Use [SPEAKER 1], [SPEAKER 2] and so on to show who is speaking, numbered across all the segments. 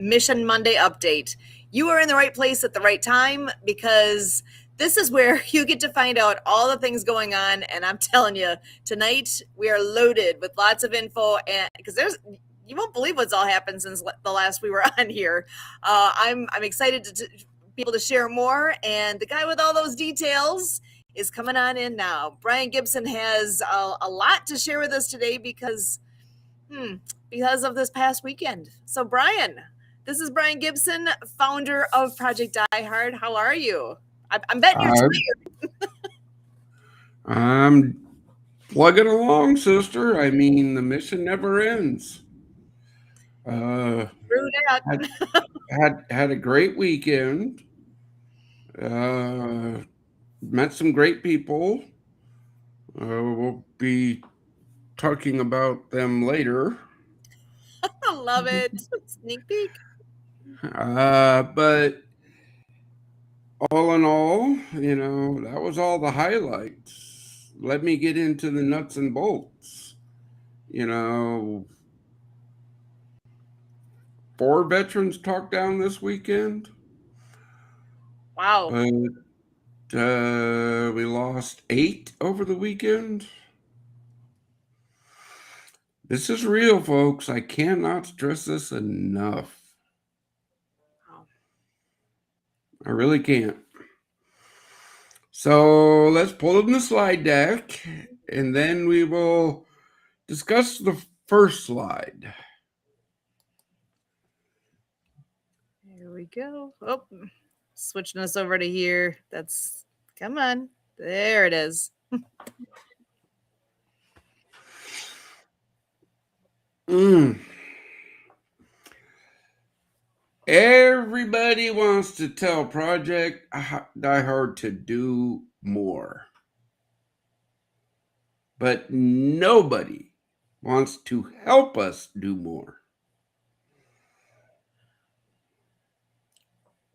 [SPEAKER 1] Mission Monday update. You are in the right place at the right time because this is where you get to find out all the things going on. And I'm telling you, tonight we are loaded with lots of info, and because you won't believe what's all happened since the last we were on here. I'm excited to be able to share more, and the guy with all those details is coming on in now. Brian Gibson has a lot to share with us today because of this past weekend. So Brian, this is Brian Gibson, founder of Project Die Hard. How are you? I'm betting you're tired.
[SPEAKER 2] I'm plugging along, sister. I mean, the mission never ends.
[SPEAKER 1] True that.
[SPEAKER 2] Had a great weekend. Met some great people. We'll be talking about them later.
[SPEAKER 1] I love it. Sneak peek.
[SPEAKER 2] But all in all, that was all the highlights. Let me get into the nuts and bolts. 4 veterans talked down this weekend.
[SPEAKER 1] Wow.
[SPEAKER 2] But we lost 8 over the weekend. This is real, folks. I cannot stress this enough. I really can't. So let's pull up the slide deck, and then we will discuss the first slide.
[SPEAKER 1] Here we go. Oh, switching us over to here. Come on. There it is.
[SPEAKER 2] Everybody wants to tell Project Die Hard to do more. But nobody wants to help us do more.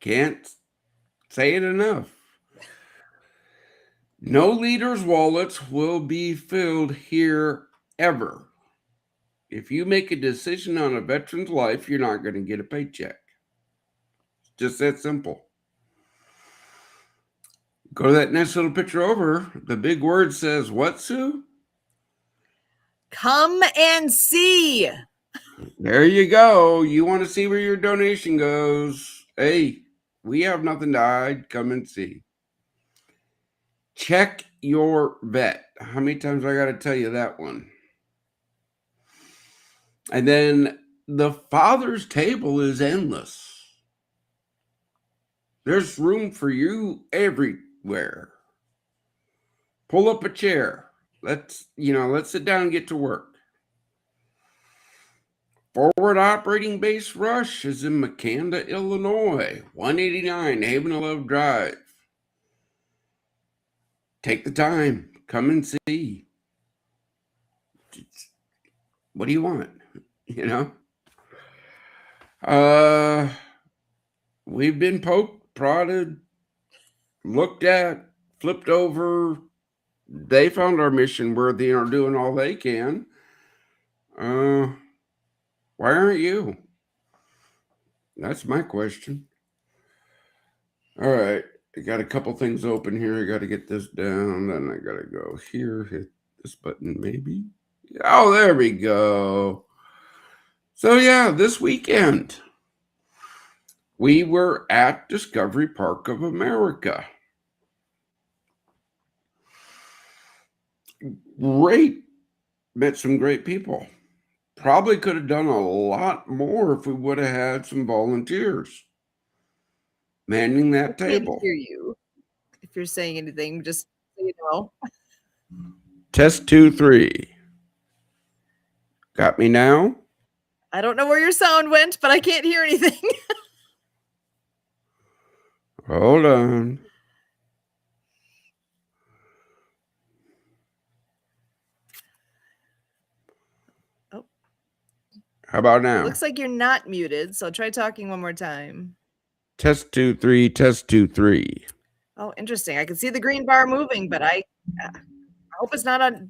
[SPEAKER 2] Can't say it enough. No leaders' wallets will be filled here ever. If you make a decision on a veteran's life, you're not going to get a paycheck. It's just that simple. Go to that next little picture over. The big word says what, Sue?
[SPEAKER 1] Come and see.
[SPEAKER 2] There you go. You want to see where your donation goes. Hey, we have nothing to hide. Come and see. Check your vet. How many times I got to tell you that one? And then the Father's table is endless. There's room for you everywhere. Pull up a chair. Let's sit down and get to work. Forward Operating Base Rush is in Makanda, Illinois, 189 Haven of Love Drive. Take the time. Come and see. What do you want? We've been poked, prodded, looked at, flipped over. They found our mission worthy and are doing all they can. Why aren't you? That's my question. All right. I got a couple things open here. I got to get this down. Then I got to go here, hit this button maybe. Oh, there we go. So yeah, this weekend we were at Discovery Park of America. Great. Met some great people. Probably could have done a lot more if we would have had some volunteers manning that table.
[SPEAKER 1] I can't hear you. If you're saying anything, just so you know.
[SPEAKER 2] Test 2, 3. Got me now?
[SPEAKER 1] I don't know where your sound went, but I can't hear anything.
[SPEAKER 2] Hold on.
[SPEAKER 1] Oh.
[SPEAKER 2] How about now?
[SPEAKER 1] Looks like you're not muted, so try talking one more time.
[SPEAKER 2] Test 2, 3, test 2, 3.
[SPEAKER 1] Oh, interesting. I can see the green bar moving, but I hope it's not on.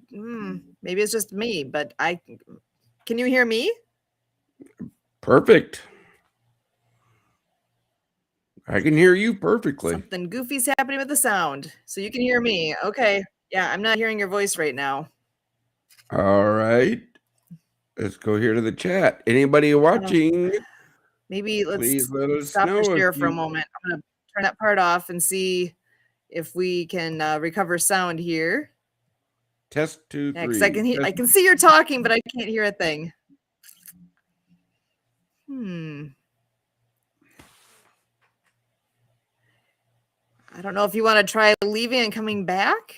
[SPEAKER 1] Maybe it's just me, but can you hear me?
[SPEAKER 2] Perfect. I can hear you perfectly.
[SPEAKER 1] Something goofy's happening with the sound. So you can hear me. Okay. Yeah, I'm not hearing your voice right now.
[SPEAKER 2] All right. Let's go here to the chat. Anybody watching?
[SPEAKER 1] Maybe let's
[SPEAKER 2] Please let us
[SPEAKER 1] stop the
[SPEAKER 2] know if
[SPEAKER 1] share for a
[SPEAKER 2] you
[SPEAKER 1] moment. I'm going to turn that part off and see if we can recover sound here.
[SPEAKER 2] test 2,
[SPEAKER 1] Yeah, because
[SPEAKER 2] 3.
[SPEAKER 1] I can see you're talking, but I can't hear a thing. I don't know if you want to try leaving and coming back.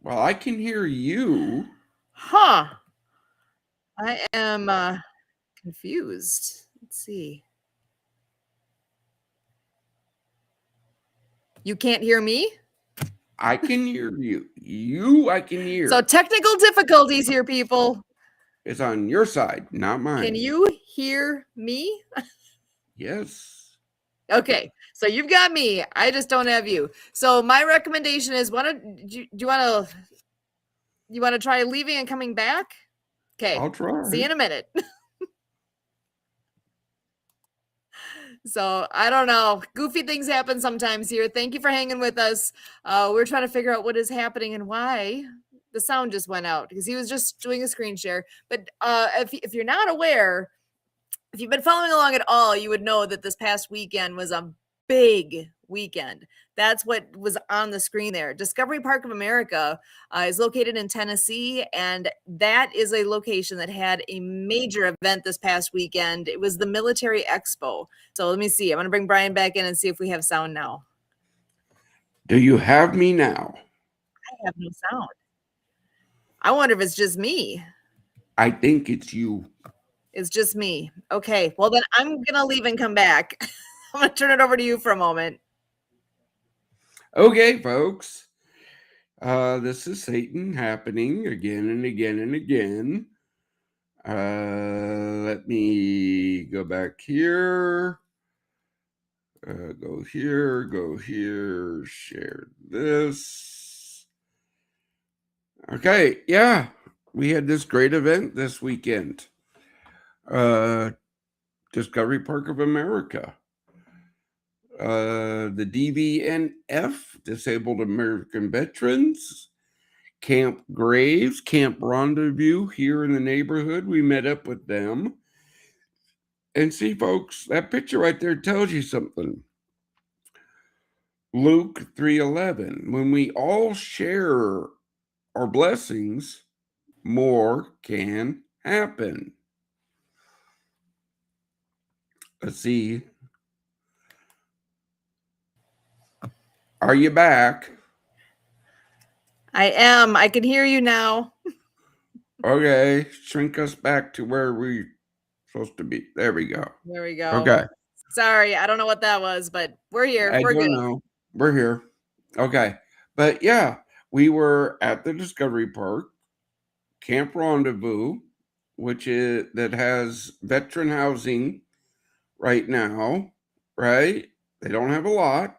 [SPEAKER 2] Well, I can hear you.
[SPEAKER 1] Huh. I am confused. Let's see. You can't hear me?
[SPEAKER 2] I can hear you. I can hear.
[SPEAKER 1] So technical difficulties here, people.
[SPEAKER 2] It's on your side, not mine.
[SPEAKER 1] Can you hear me?
[SPEAKER 2] Yes.
[SPEAKER 1] Okay, so you've got me. I just don't have you. So my recommendation is, do you want to try leaving and coming back? Okay,
[SPEAKER 2] I'll try.
[SPEAKER 1] see you in a minute. So I don't know. Goofy things happen sometimes here. Thank you for hanging with us. We're trying to figure out what is happening and why the sound just went out, because he was just doing a screen share. But if you're not aware, if you've been following along at all, you would know that this past weekend was a big weekend. That's what was on the screen there. Discovery Park of America is located in Tennessee, and that is a location that had a major event this past weekend. It was the Military Expo. So let me see. I'm going to bring Brian back in and see if we have sound now.
[SPEAKER 2] Do you have me now?
[SPEAKER 1] I have no sound. I wonder if it's just me.
[SPEAKER 2] I think it's you.
[SPEAKER 1] It's just me. Okay. Well, then I'm going to leave and come back. I'm going to turn it over to you for a moment.
[SPEAKER 2] Okay, folks. This is Satan happening again and again and again. Let me go back here. Go here, share this. Okay, yeah, we had this great event this weekend. Discovery Park of America. The DVNF, Disabled American Veterans, Camp Graves, Camp Rendezvous here in the neighborhood. We met up with them. And see, folks, that picture right there tells you something. Luke 3:11. When we all share our blessings, more can happen. Let's see. Are you back?
[SPEAKER 1] I am. I can hear you now.
[SPEAKER 2] Okay, shrink us back to where we're supposed to be. There we go.
[SPEAKER 1] There we go.
[SPEAKER 2] Okay.
[SPEAKER 1] Sorry, I don't know what that was, but we're here.
[SPEAKER 2] I
[SPEAKER 1] We're
[SPEAKER 2] don't
[SPEAKER 1] good.
[SPEAKER 2] know. We're here. Okay. But yeah, we were at the Discovery Park, Camp Rendezvous, which is that has veteran housing right now, right? They don't have a lot,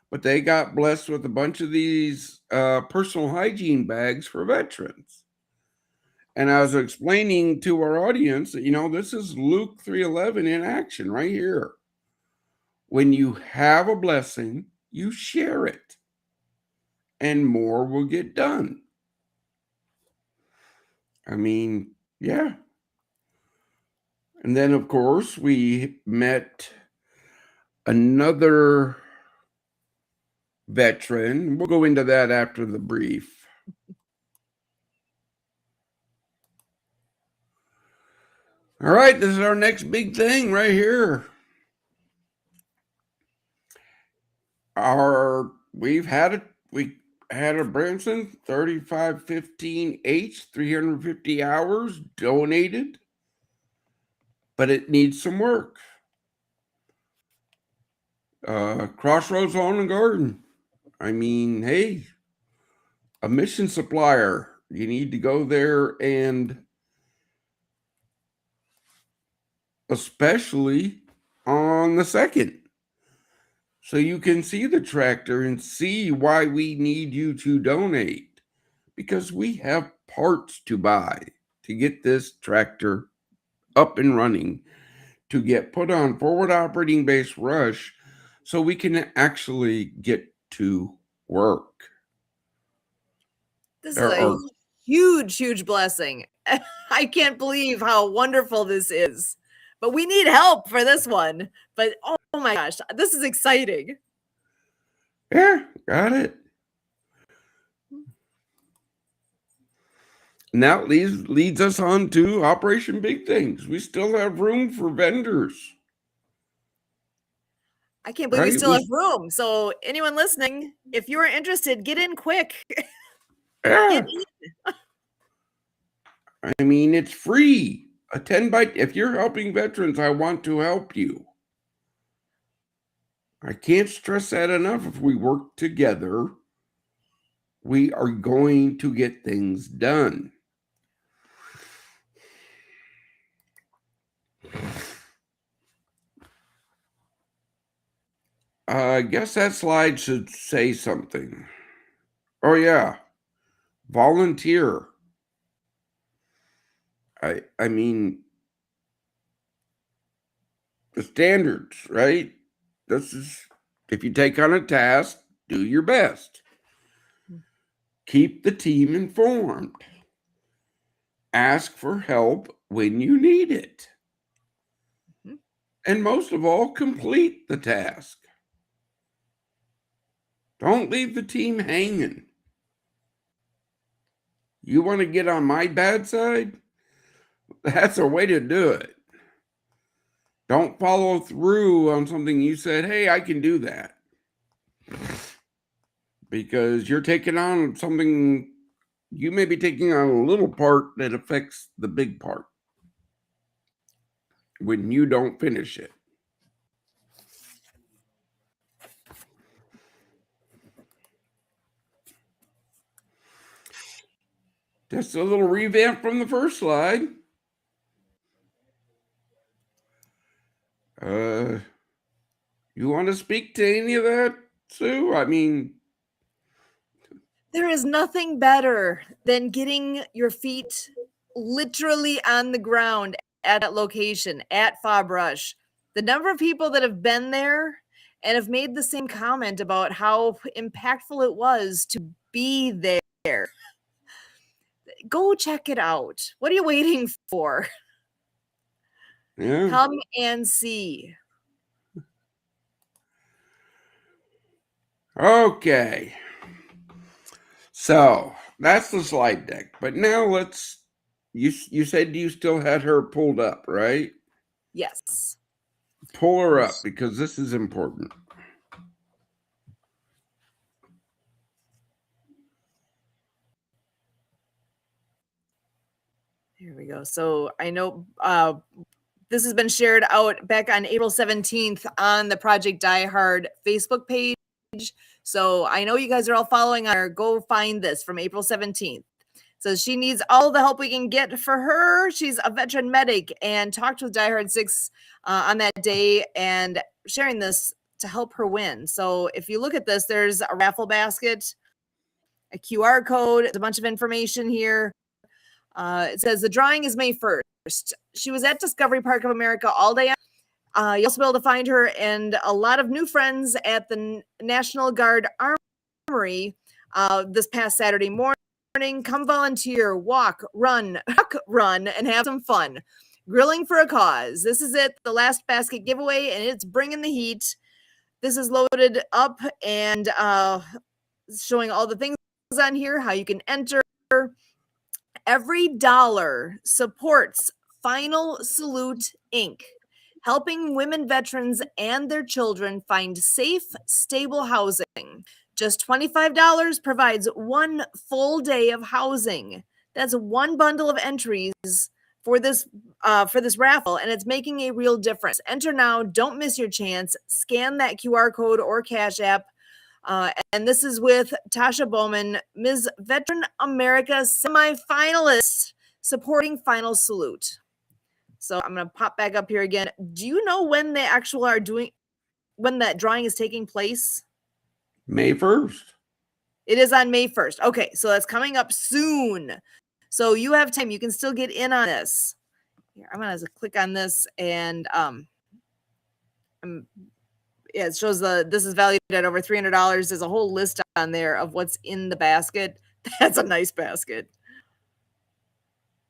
[SPEAKER 2] but they got blessed with a bunch of these personal hygiene bags for veterans. And I was explaining to our audience that, this is Luke 3:11 in action right here. When you have a blessing, you share it, and more will get done. I mean, yeah. And then, of course, we met another veteran. We'll go into that after the brief. All right, this is our next big thing right here. We had a Branson 3515H, 350 hours donated, but it needs some work. Crossroads Lawn and Garden. I mean, hey, a mission supplier. You need to go there, and especially on the 2nd. So you can see the tractor and see why we need you to donate, because we have parts to buy to get this tractor up and running to get put on forward operating base rush so we can actually get to work.
[SPEAKER 1] This is
[SPEAKER 2] There
[SPEAKER 1] a
[SPEAKER 2] are
[SPEAKER 1] huge blessing. I can't believe how wonderful this is. But we need help for this one. But oh my gosh, this is exciting.
[SPEAKER 2] Yeah, got it. And that leads us on to Operation Big Things. We still have room for vendors.
[SPEAKER 1] I can't believe we still have room. So anyone listening, if you are interested, get in quick.
[SPEAKER 2] Yeah.
[SPEAKER 1] Get in.
[SPEAKER 2] I mean, it's free. A 10 by, if you're helping veterans, I want to help you. I can't stress that enough. If we work together, we are going to get things done. I guess that slide should say something. Oh, yeah. Volunteer. I mean, the standards, right? This is, if you take on a task, do your best. Keep the team informed. Ask for help when you need it. And most of all, complete the task. Don't leave the team hanging. You want to get on my bad side? That's a way to do it. Don't follow through on something you said, hey, I can do that. Because you're taking on something, you may be taking on a little part that affects the big part when you don't finish it. Just a little revamp from the first slide. You want to speak to any of that, Sue? I mean,
[SPEAKER 1] there is nothing better than getting your feet literally on the ground at that location at Fob Rush. The number of people that have been there and have made the same comment about how impactful it was to be there. Go check it out. What are you waiting for?
[SPEAKER 2] yeah.
[SPEAKER 1] Come and see.
[SPEAKER 2] Okay. So that's the slide deck. But now let's, you said you still had her pulled up, right?
[SPEAKER 1] Yes.
[SPEAKER 2] Pull her up because this is important.
[SPEAKER 1] Here we go. So I know this has been shared out back on April 17th on the Project Die Hard Facebook page. So I know you guys are all following her. Go find this from April 17th. So she needs all the help we can get for her. She's a veteran medic and talked with Die Hard 6 on that day and sharing this to help her win. So if you look at this, there's a raffle basket, a QR code, a bunch of information here. It says the drawing is May 1st. She was at Discovery Park of America all day. You'll also be able to find her and a lot of new friends at the National Guard Armory this past Saturday morning. Come volunteer, walk, run, and have some fun. Grilling for a cause. This is it, the last basket giveaway, and it's bringing the heat. This is loaded up and showing all the things on here, how you can enter. Every dollar supports Final Salute Inc., helping women veterans and their children find safe, stable housing. Just $25 provides one full day of housing. That's one bundle of entries for this raffle, and it's making a real difference. Enter now. Don't miss your chance. Scan that QR code or Cash App. And this is with Tasha Bowman, Ms. Veteran America semifinalist, supporting Final Salute. So I'm going to pop back up here again. Do you know when they actually are doing, when that drawing is taking place?
[SPEAKER 2] May 1st.
[SPEAKER 1] It is on May 1st. Okay, so that's coming up soon. So you have time. You can still get in on this. here, I'm gonna click on this and yeah, it shows this is valued at over $300. There's a whole list on there of what's in the basket. That's a nice basket.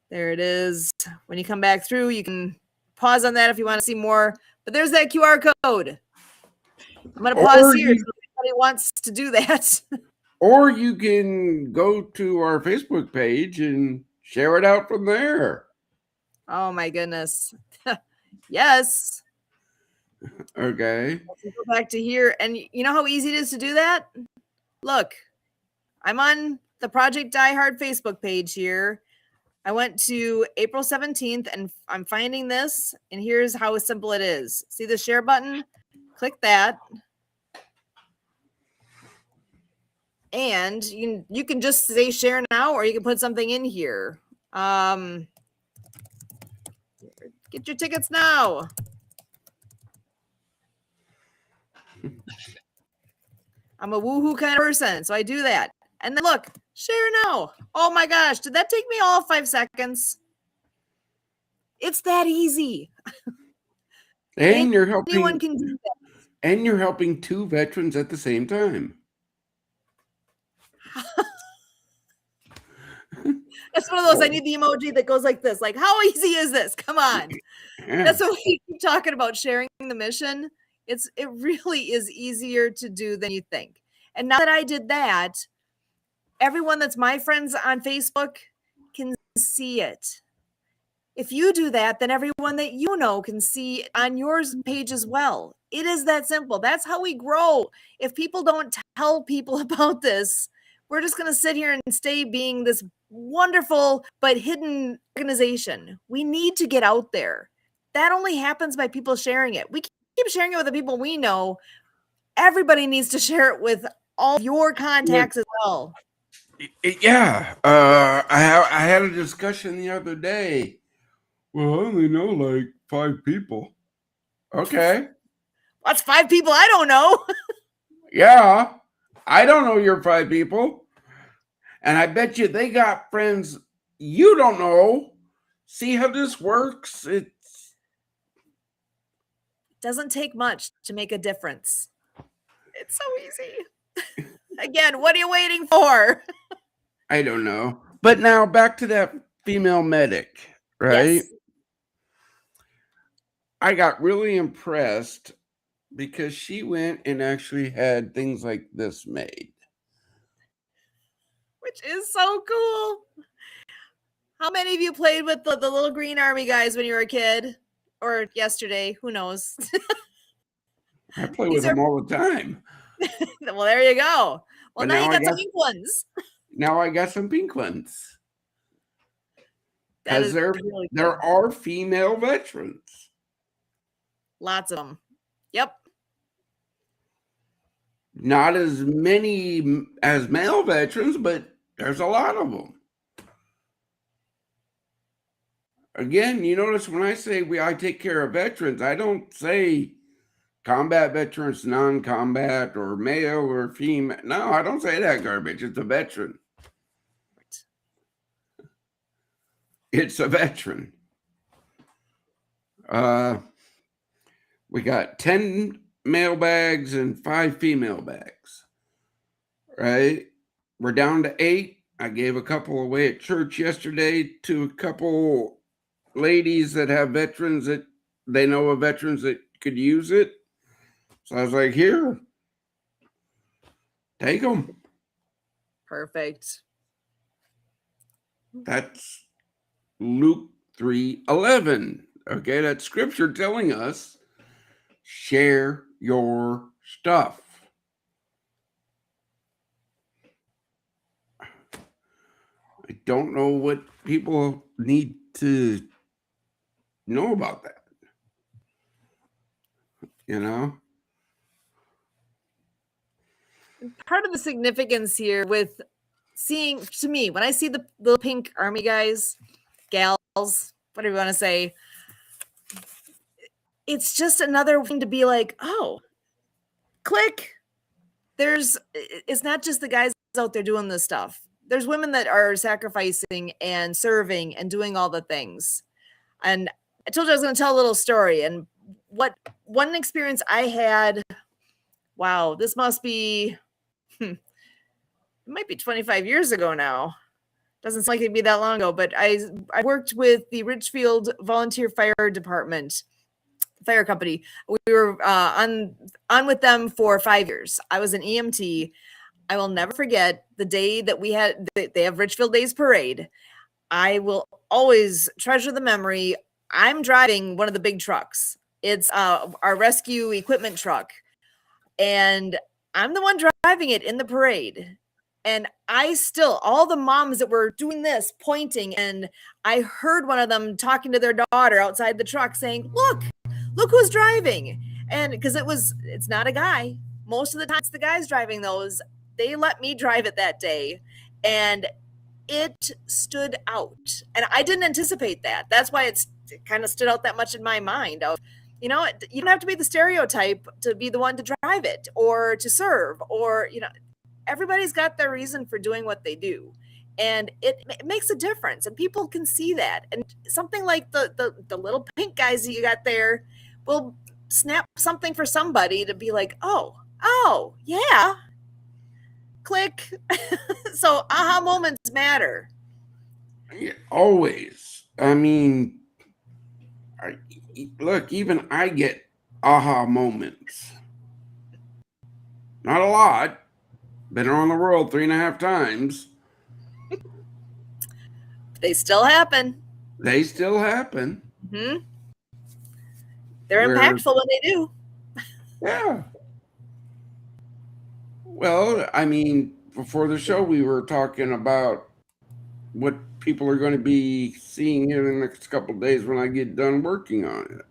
[SPEAKER 1] There it is. When you come back through, you can pause on that if you want to see more. But there's that QR code. I'm going to pause here if anybody wants to do that.
[SPEAKER 2] Or you can go to our Facebook page and share it out from there.
[SPEAKER 1] Oh, my goodness. Yes.
[SPEAKER 2] Okay.
[SPEAKER 1] Let's go back to here. And you know how easy it is to do that? Look, I'm on the Project Die Hard Facebook page here. I went to April 17th and I'm finding this, and here's how simple it is. See the share button? Click that. And you can just say share now, or you can put something in here. Get your tickets now. I'm a woohoo kind of person, so I do that. And then look, share now. Oh my gosh, did that take me all 5 seconds? It's that easy.
[SPEAKER 2] And you're helping
[SPEAKER 1] anyone can do that.
[SPEAKER 2] And you're helping 2 veterans at the same time.
[SPEAKER 1] That's one of those, I need the emoji that goes like this. Like, how easy is this? Come on.
[SPEAKER 2] Yeah.
[SPEAKER 1] That's what we keep talking about, sharing the mission. It really is easier to do than you think. And now that I did that, everyone that's my friends on Facebook can see it. If you do that, then everyone that you know can see on yours page as well. It is that simple. That's how we grow. If people don't tell people about this, we're just going to sit here and stay being this wonderful but hidden organization. We need to get out there. That only happens by people sharing it. We keep sharing it with the people we know. Everybody needs to share it with all your contacts as well.
[SPEAKER 2] Yeah. I had a discussion the other day. Well, I only know like 5 people. Okay.
[SPEAKER 1] That's 5 people I don't know.
[SPEAKER 2] Yeah. I don't know your 5 people. And I bet you they got friends you don't know. See how this works? It
[SPEAKER 1] doesn't take much to make a difference. It's so easy. Again, what are you waiting for?
[SPEAKER 2] I don't know. But now back to that female medic, right? Yes. I got really impressed because she went and actually had things like this made.
[SPEAKER 1] Which is so cool. How many of you played with the little green army guys when you were a kid? Or yesterday? Who knows?
[SPEAKER 2] I play with them all the time.
[SPEAKER 1] Well, there you go. Well, now you got some pink ones.
[SPEAKER 2] Now I got some pink ones. Because there are female veterans.
[SPEAKER 1] Lots of them. Yep.
[SPEAKER 2] Not as many as male veterans, but there's a lot of them. Again, you notice when I say I take care of veterans, I don't say combat veterans, non-combat, or male or female. No, I don't say that garbage. It's a veteran. It's a veteran. We got 10 male bags and 5 female bags, right? We're down to 8. I gave a couple away at church yesterday to a couple ladies that have veterans that they know of veterans that could use it. So I was like, here, take them.
[SPEAKER 1] Perfect.
[SPEAKER 2] That's Luke 3:11. Okay, that's scripture telling us share your stuff. I don't know what people need to know about that. You know?
[SPEAKER 1] Part of the significance here with seeing, to me, when I see the little pink army guys, gals, whatever you want to say, it's just another thing to be like, oh, click. It's not just the guys out there doing this stuff. There's women that are sacrificing and serving and doing all the things. And I told you I was going to tell a little story. And what one experience I had, wow, this must be, it might be 25 years ago now. Doesn't seem like it'd be that long ago, but I worked with the Richfield Volunteer Fire Department, fire company. We were on with them for 5 years. I was an EMT. I will never forget the day that they have Richfield Days Parade. I will always treasure the memory. I'm driving one of the big trucks. It's our rescue equipment truck, and I'm the one driving it in the parade. And I still, all the moms that were doing this, pointing, and I heard one of them talking to their daughter outside the truck saying, look who's driving. And because it's not a guy. Most of the time, it's the guys driving those. They let me drive it that day. And it stood out. And I didn't anticipate that. That's why it kind of stood out that much in my mind of, you don't have to be the stereotype to be the one to drive it or to serve, or, everybody's got their reason for doing what they do. And it makes a difference, and people can see that. And something like the little pink guys that you got there will snap something for somebody to be like, oh, yeah, click. So aha moments matter.
[SPEAKER 2] Yeah, always. I mean, look, even I get aha moments. Not a lot. Been around the world 3.5 times.
[SPEAKER 1] They still happen.
[SPEAKER 2] They still happen.
[SPEAKER 1] Mm-hmm. They're impactful when they do.
[SPEAKER 2] Yeah. Well, I mean, before the show, we were talking about what people are going to be seeing in the next couple of days when I get done working on it.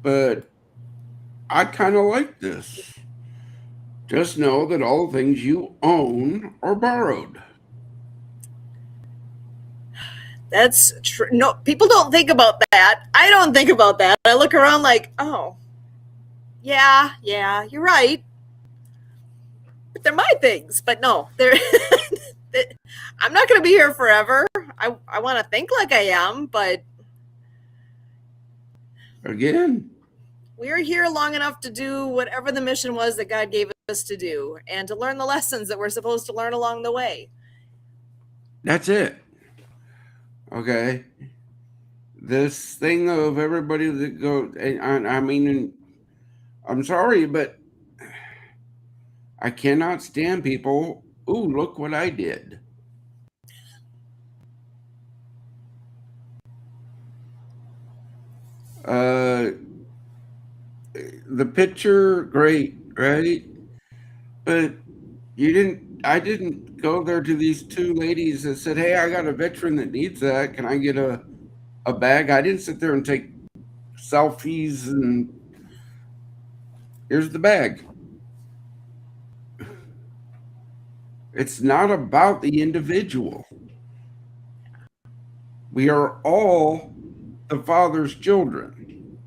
[SPEAKER 2] But I kind of like this. Just know that all the things you own are borrowed.
[SPEAKER 1] That's true. No, people don't think about that. I don't think about that. I look around like, oh, yeah, you're right. But they're my things. But no, they're. I'm not going to be here forever. I want to think like I am, but
[SPEAKER 2] Again,
[SPEAKER 1] we're here long enough to do whatever the mission was that God gave us to do, and to learn the lessons that we're supposed to learn along the way.
[SPEAKER 2] that's it. Okay. This thing of everybody that go, I mean, I'm sorry, but I cannot stand people. Ooh, look what I did. The picture, great, right? But I didn't go there to these two ladies that said, hey, I got a veteran that needs that. Can I get a bag? I didn't sit there and take selfies and here's the bag. It's not about the individual. We are all the Father's children.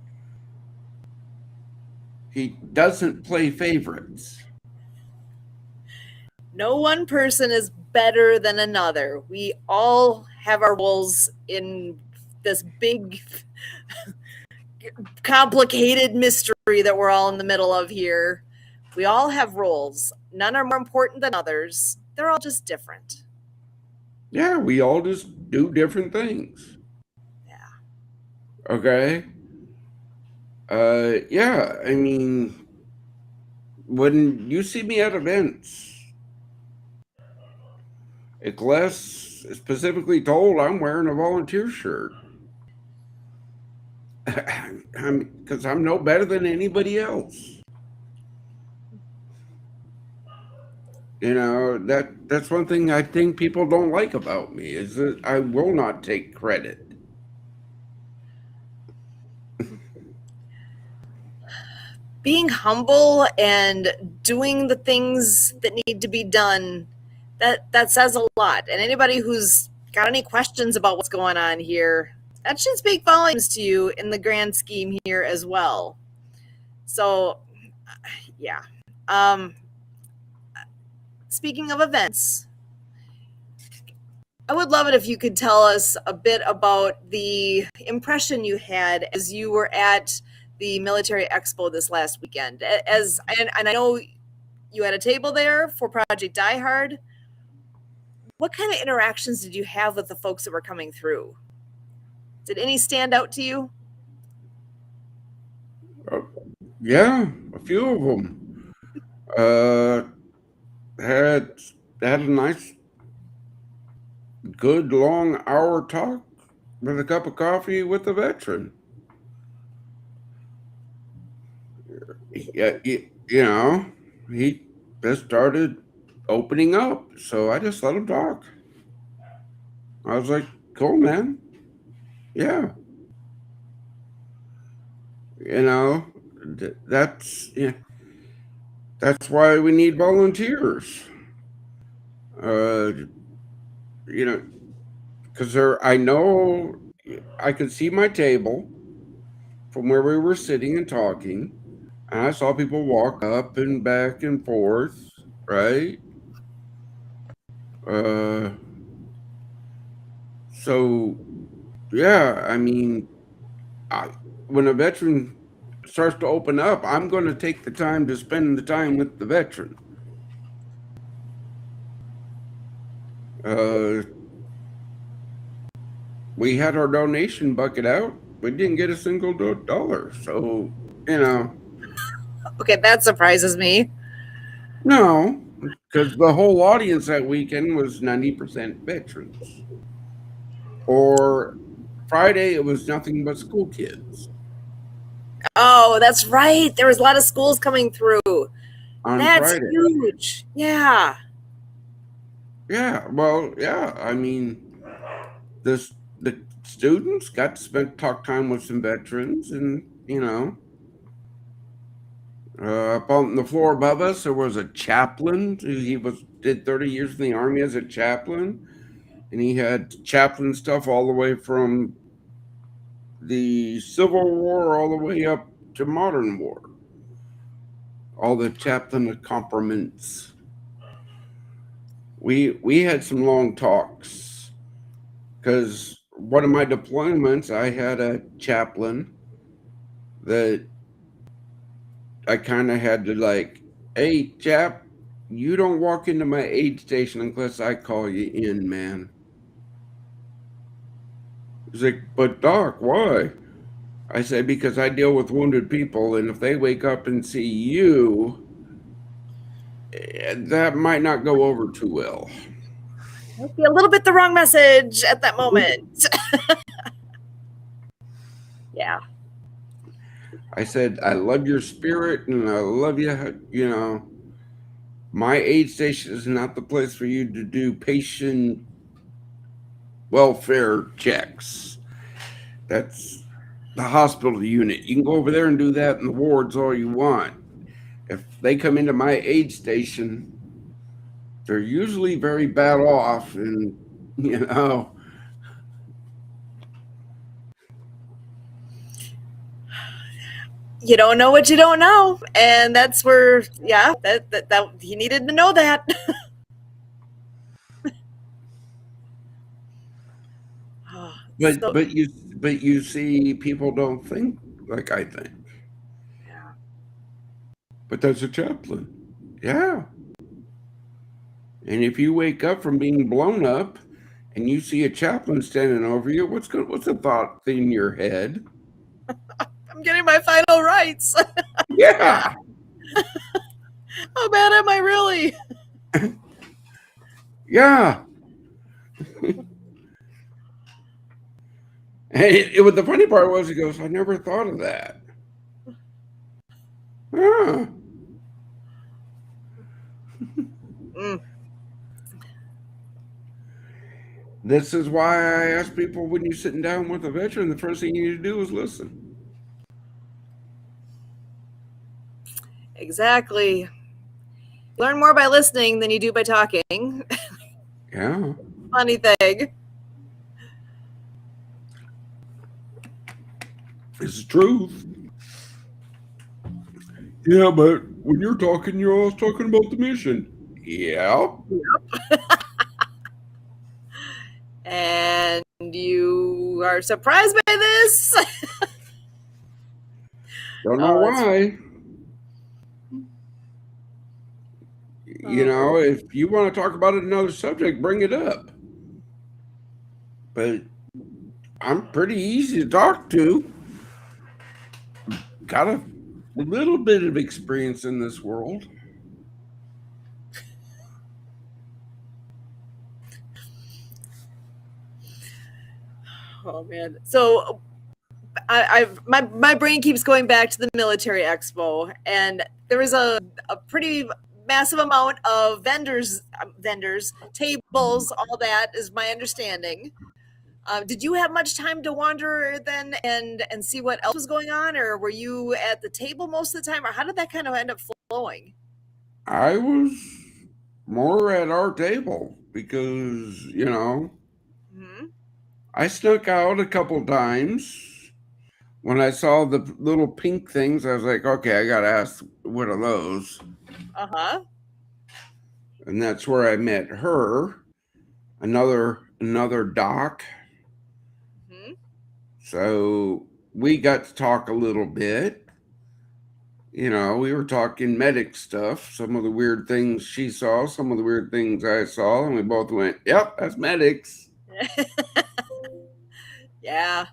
[SPEAKER 2] He doesn't play favorites.
[SPEAKER 1] No one person is better than another. We all have our roles in this big, complicated mystery that we're all in the middle of here. We all have roles. None are more important than others. They're all just different.
[SPEAKER 2] Yeah, we all just do different things.
[SPEAKER 1] Yeah.
[SPEAKER 2] Okay. Yeah, I mean, when you see me at events, unless specifically told, I'm wearing a volunteer shirt. Because I'm no better than anybody else. That's one thing I think people don't like about me is that I will not take credit.
[SPEAKER 1] Being humble and doing the things that need to be done, that says a lot. And anybody who's got any questions about what's going on here, that should speak volumes to you in the grand scheme here as well. So, yeah. Speaking of events, I would love it if you could tell us a bit about the impression you had as you were at the military expo this last weekend. And I know you had a table there for Project Die Hard. What kind of interactions did you have with the folks that were coming through? Did any stand out to you?
[SPEAKER 2] Uh, yeah, a few of them. Uh, had had a nice, good, long hour talk with a cup of coffee with a veteran. Yeah, you know, he just started opening up, so I just let him talk. I was like, "Cool, man. Yeah, you know, that's yeah, that's why we need volunteers. Uh, you know, because I know I could see my table from where we were sitting and talking, and I saw people walk up and back and forth, right? Uh, so yeah, I mean, I, when a veteran starts to open up, I'm going to take the time to spend the time with the veteran. Uh, we had our donation bucket out. We didn't get a single dollar. So, you know,
[SPEAKER 1] Okay, that surprises me.
[SPEAKER 2] no, because the whole audience that weekend was 90% veterans. Or Friday, it was nothing but school kids.
[SPEAKER 1] Oh, that's right. There was a lot of schools coming through.
[SPEAKER 2] On
[SPEAKER 1] That's
[SPEAKER 2] Friday.
[SPEAKER 1] huge. Yeah.
[SPEAKER 2] Yeah, well, yeah. I mean, the students got to spend talk time with some veterans, and up on the floor above us there was a chaplain. He was did 30 years in the army as a chaplain, and he had chaplain stuff all the way from the Civil War all the way up to modern war. All the chaplain accompaniments. We had some long talks because one of my deployments I had a chaplain that I kind of had to like, hey, chap, you don't walk into my aid station unless I call you in, man. He's like, but doc, why? I said, because I deal with wounded people, and if they wake up and see you, that might not go over too well.
[SPEAKER 1] Might be a little bit the wrong message at that moment. Yeah.
[SPEAKER 2] I said, I love your spirit and I love you. My aid station is not the place for you to do patient welfare checks. That's the hospital unit. You can go over there and do that in the wards all you want. If they come into my aid station, they're usually very bad off, and you know.
[SPEAKER 1] You don't know what you don't know. And that's where, yeah, that he needed to know that. Oh,
[SPEAKER 2] But
[SPEAKER 1] so,
[SPEAKER 2] but you but you see, people don't think like I think.
[SPEAKER 1] yeah.
[SPEAKER 2] But that's a chaplain, yeah. And if you wake up from being blown up, and you see a chaplain standing over you, what's the thought in your head?
[SPEAKER 1] I'm getting my final rights.
[SPEAKER 2] Yeah,
[SPEAKER 1] How bad am I really?
[SPEAKER 2] yeah. And the funny part was, he goes, I never thought of that. Huh.
[SPEAKER 1] Mm,
[SPEAKER 2] This is why I ask people, when you're sitting down with a veteran, the first thing you need to do is listen.
[SPEAKER 1] exactly. Learn more by listening than you do by talking.
[SPEAKER 2] Yeah.
[SPEAKER 1] Funny thing.
[SPEAKER 2] It's the truth. Yeah, but when you're talking, you're always talking about the mission. Yeah.
[SPEAKER 1] And you are surprised by this?
[SPEAKER 2] Don't know
[SPEAKER 1] Oh, that's
[SPEAKER 2] why. You
[SPEAKER 1] oh,
[SPEAKER 2] know, if you want to talk about another subject, bring it up. But I'm pretty easy to talk to. Got a little bit of experience in this world.
[SPEAKER 1] oh man. So I've my brain keeps going back to the military expo, and there was a pretty massive amount of vendors, tables, all that is my understanding. Did you have much time to wander then and see what else was going on, or were you at the table most of the time, or how did that kind of end up flowing?
[SPEAKER 2] I was more at our table because,
[SPEAKER 1] Hmm.
[SPEAKER 2] I snuck out a couple times. When I saw the little pink things, I was like, okay, I got to ask what are those?
[SPEAKER 1] Uh huh.
[SPEAKER 2] And that's where I met her, another doc.
[SPEAKER 1] Hmm.
[SPEAKER 2] So we got to talk a little bit. We were talking medic stuff, some of the weird things she saw, some of the weird things I saw, and we both went, yep, that's medics.
[SPEAKER 1] Yeah.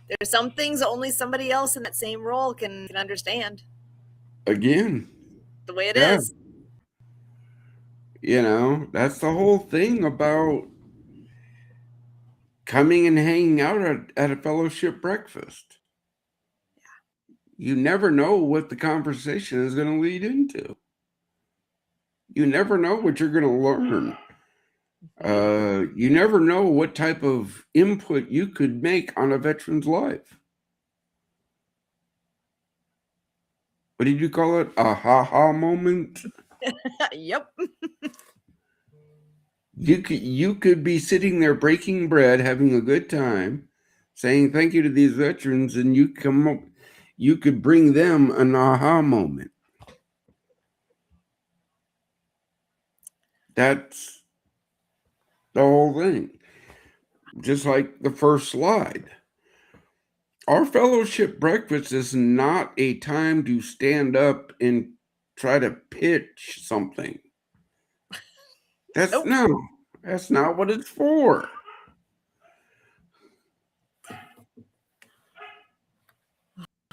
[SPEAKER 1] There's some things only somebody else in that same role can understand
[SPEAKER 2] Again,
[SPEAKER 1] the way it
[SPEAKER 2] yeah,
[SPEAKER 1] is.
[SPEAKER 2] that's the whole thing about coming and hanging out at a fellowship breakfast. You never know what the conversation is going to lead into. You never know what you're going to learn.
[SPEAKER 1] Mhm.
[SPEAKER 2] You never know what type of input you could make on a veteran's life. What did you call it? A ha-ha moment?
[SPEAKER 1] Yep.
[SPEAKER 2] You could be sitting there breaking bread, having a good time, saying thank you to these veterans, and you could bring them an aha moment. That's the whole thing. Just like the first slide. Our fellowship breakfast is not a time to stand up and try to pitch something. That's
[SPEAKER 1] Nope.
[SPEAKER 2] no, that's not what it's for.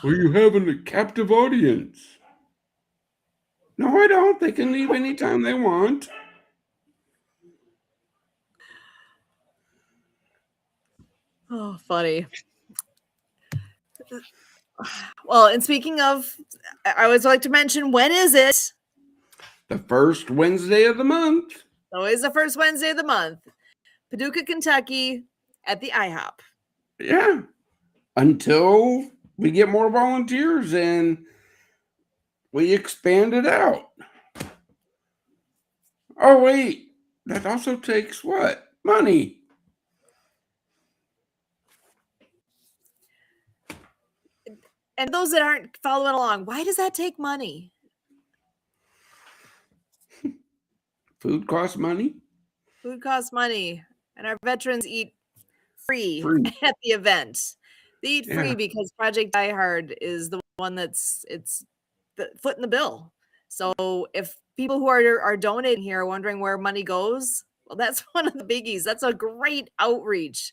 [SPEAKER 2] Well, you having a captive audience. No, I don't. They can leave anytime they want.
[SPEAKER 1] Oh, funny. Well, and speaking of, I always like to mention, when is it?
[SPEAKER 2] The first Wednesday of the month.
[SPEAKER 1] Always the first Wednesday of the month. Paducah, Kentucky, at the IHOP.
[SPEAKER 2] Yeah. Until we get more volunteers and we expand it out. Oh, wait. That also takes what? Money.
[SPEAKER 1] And those that aren't following along, why does that take money?
[SPEAKER 2] Food costs money.
[SPEAKER 1] Food costs money, and our veterans eat free
[SPEAKER 2] Free.
[SPEAKER 1] at the event. They eat
[SPEAKER 2] Yeah.
[SPEAKER 1] free because Project Die Hard is the one it's the foot in the bill. So if people who are donating here are wondering where money goes, well, that's one of the biggies. That's a great outreach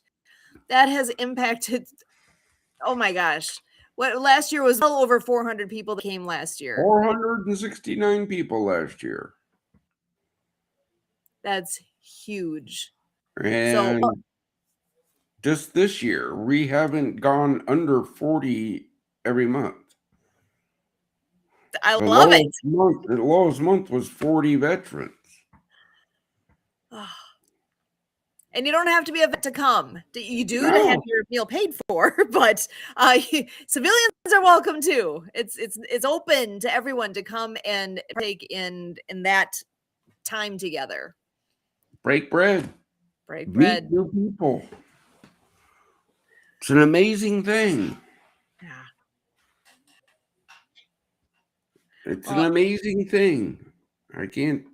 [SPEAKER 1] that has impacted. Oh my gosh, what last year was well over 400 people that came last year.
[SPEAKER 2] 469 people last year.
[SPEAKER 1] That's huge. So
[SPEAKER 2] And just this year, we haven't gone under 40 every month.
[SPEAKER 1] I
[SPEAKER 2] The
[SPEAKER 1] love it.
[SPEAKER 2] lowest month was 40 veterans.
[SPEAKER 1] And you don't have to be a vet to come. You do to have
[SPEAKER 2] No,
[SPEAKER 1] your meal paid for, but civilians are welcome too. It's open to everyone to come and take in that time together.
[SPEAKER 2] break bread,
[SPEAKER 1] Break
[SPEAKER 2] meet
[SPEAKER 1] bread.
[SPEAKER 2] new people. It's an amazing thing.
[SPEAKER 1] Yeah.
[SPEAKER 2] It's an
[SPEAKER 1] Well,
[SPEAKER 2] amazing thing. I can't.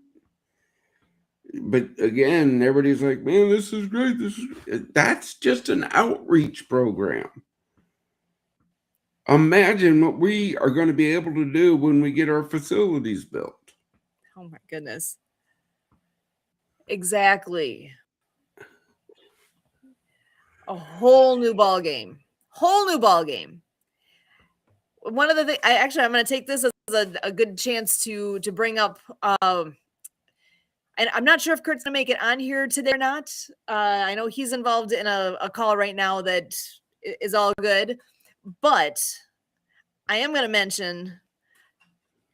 [SPEAKER 2] But again, everybody's like, man, this is great. That's just an outreach program. Imagine what we are going to be able to do when we get our facilities built.
[SPEAKER 1] Oh my goodness. Exactly. A whole new ball game. Whole new ball game. One of the things, I'm going to take this as a good chance to bring up. And I'm not sure if Kurt's going to make it on here today or not. I know he's involved in a call right now that is all good, but I am going to mention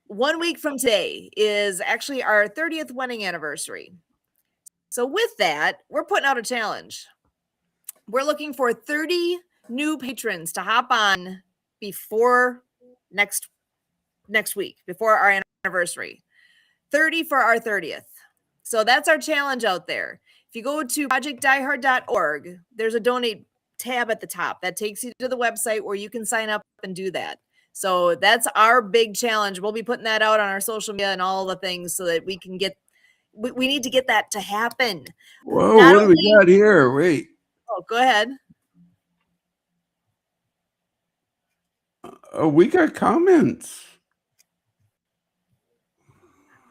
[SPEAKER 1] 1 week from today is actually our 30th wedding anniversary. So with that, we're putting out a challenge. We're looking for 30 new patrons to hop on before next week, before our anniversary. 30 for our 30th. So that's our challenge out there. If you go to projectdiehard.org, there's a donate tab at the top that takes you to the website where you can sign up and do that. So that's our big challenge. We'll be putting that out on our social media and all the things so that we can get, we need to get that to happen.
[SPEAKER 2] Whoa,
[SPEAKER 1] Not
[SPEAKER 2] what do we
[SPEAKER 1] only,
[SPEAKER 2] got here? Wait.
[SPEAKER 1] oh, go ahead.
[SPEAKER 2] We got comments.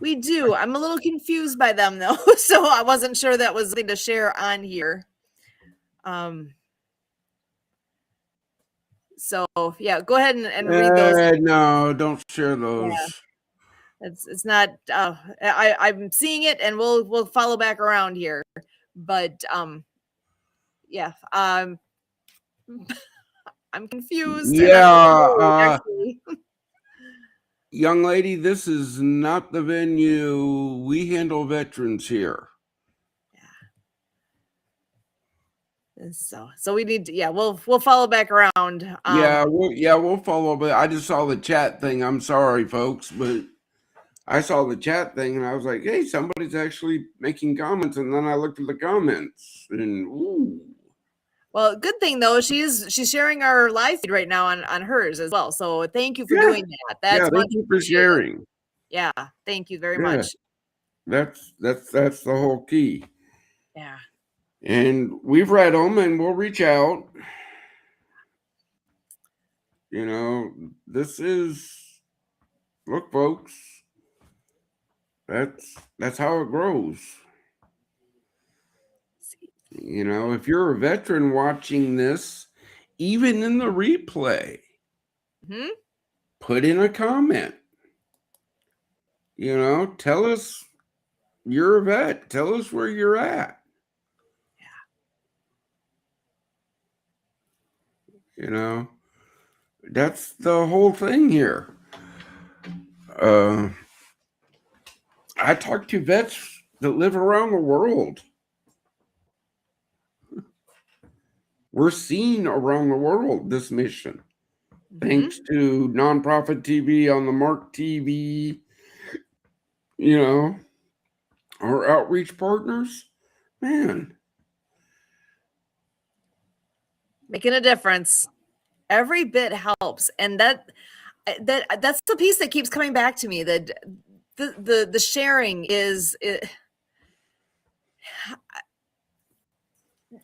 [SPEAKER 1] We do. I'm a little confused by them though, so I wasn't sure that was something to share on here. So yeah, go ahead and read those.
[SPEAKER 2] No, don't share those.
[SPEAKER 1] Yeah. It's not. I'm seeing it, and we'll follow back around here. But yeah. I'm confused.
[SPEAKER 2] Yeah. Young lady, this is not the venue. We handle veterans here.
[SPEAKER 1] So we need to, yeah, we'll follow back around.
[SPEAKER 2] We'll follow. But I just saw the chat thing. I'm sorry, folks, but I saw the chat thing and I was like, hey, somebody's actually making comments. And then I looked at the comments and ooh.
[SPEAKER 1] Well, good thing though, she's sharing our live feed right now on hers as well. So thank you for doing that. That's
[SPEAKER 2] thank you for sharing.
[SPEAKER 1] Yeah, thank you very much.
[SPEAKER 2] That's the whole key.
[SPEAKER 1] Yeah.
[SPEAKER 2] And we've read them and we'll reach out. You know, this is, look, folks, that's how it grows. You know, if you're a veteran watching this, even in the replay, put in a comment. You know, tell us you're a vet. Tell us where you're at. Yeah. You know, that's the whole thing here. I talk to vets that live around the world. We're seen around the world, this mission. Thanks to nonprofit TV on the Mark TV, you know, our outreach partners, man.
[SPEAKER 1] Making a difference. Every bit helps. And that's the piece that keeps coming back to me, that the sharing is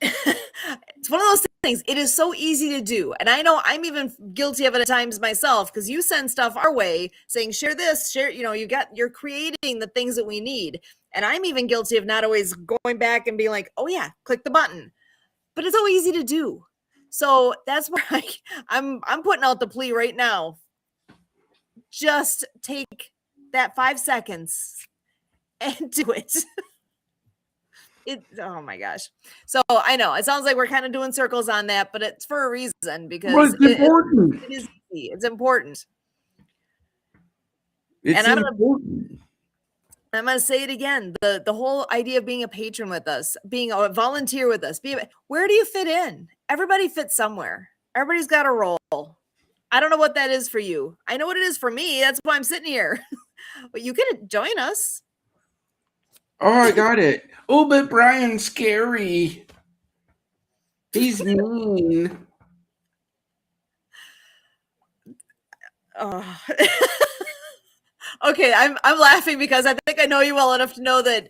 [SPEAKER 1] it's one of those things. It is so easy to do. And I know I'm even guilty of it at times myself, because you send stuff our way saying, share this, share, you know, you're creating the things that we need. And I'm even guilty of not always going back and being like, oh yeah, click the button. But it's so easy to do. So that's where I'm putting out the plea right now. Just take that 5 seconds and do it. Oh my gosh. So I know it sounds like we're kind of doing circles on that, but it's for a reason, because
[SPEAKER 2] it's important.
[SPEAKER 1] It is easy. It's important.
[SPEAKER 2] It's important.
[SPEAKER 1] I'm going to say it again. The whole idea of being a patron with us, being a volunteer with us, where do you fit in? Everybody fits somewhere. Everybody's got a role. I don't know what that is for you. I know what it is for me. That's why I'm sitting here. But you can join us.
[SPEAKER 2] Oh, I got it. Oh, but Brian's scary. He's mean.
[SPEAKER 1] Oh. Okay, I'm laughing because I think I know you well enough to know that